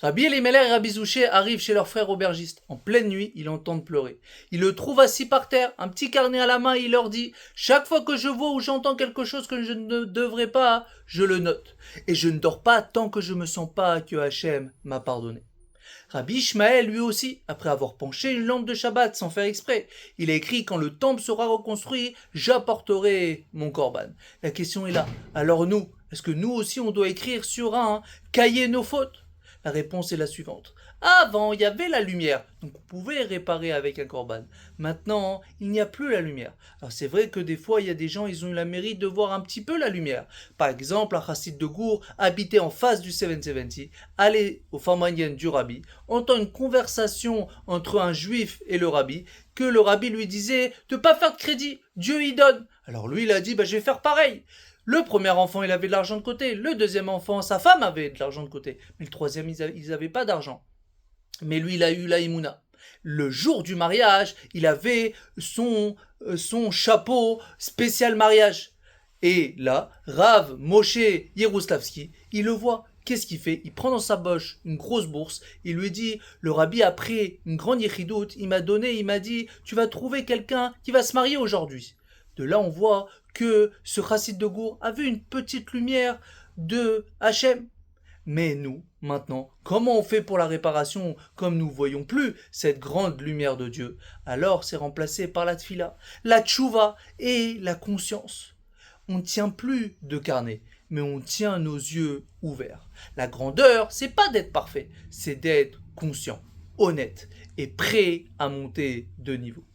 Rabbi Elimelech et Rabbi Zouché arrivent chez leur frère aubergiste. En pleine nuit, ils l'entendent pleurer. Ils le trouvent assis par terre, un petit carnet à la main, et il leur dit « Chaque fois que je vois ou j'entends quelque chose que je ne devrais pas, je le note. Et je ne dors pas tant que je me sens pas que Hachem m'a pardonné. » Rabbi Ishmael, lui aussi, après avoir penché une lampe de Shabbat sans faire exprès, il a écrit « Quand le temple sera reconstruit, j'apporterai mon korban. » La question est là. Alors nous, est-ce que nous aussi on doit écrire sur un cahier nos fautes? La réponse est la suivante. Avant, il y avait la lumière, donc on pouvait réparer avec un korban. Maintenant, il n'y a plus la lumière. Alors c'est vrai que des fois, il y a des gens, ils ont eu la mérite de voir un petit peu la lumière. Par exemple, un chassid de Gour habitait en face du 770, allait au Farmanien du rabbi, entend une conversation entre un juif et le rabbi, que le rabbi lui disait de ne pas faire de crédit, Dieu y donne. Alors lui, il a dit, je vais faire pareil. Le premier enfant, il avait de l'argent de côté. Le deuxième enfant, sa femme avait de l'argent de côté. Mais le troisième, ils n'avaient pas d'argent. Mais lui, il a eu la Emouna. Le jour du mariage, il avait son chapeau spécial mariage. Et là, Rav Moshe Yeruslavski, il le voit. Qu'est-ce qu'il fait? Il prend dans sa poche une grosse bourse. Il lui dit, le rabbi, après une grande yichidout, il m'a dit, tu vas trouver quelqu'un qui va se marier aujourd'hui. De là, on voit que ce chassid de Gour avait une petite lumière de Hachem. Mais nous, maintenant, comment on fait pour la réparation comme nous voyons plus cette grande lumière de Dieu? Alors c'est remplacé par la tfila, la tchouva et la conscience. On ne tient plus de carnet, mais on tient nos yeux ouverts. La grandeur, c'est pas d'être parfait, c'est d'être conscient, honnête et prêt à monter de niveau.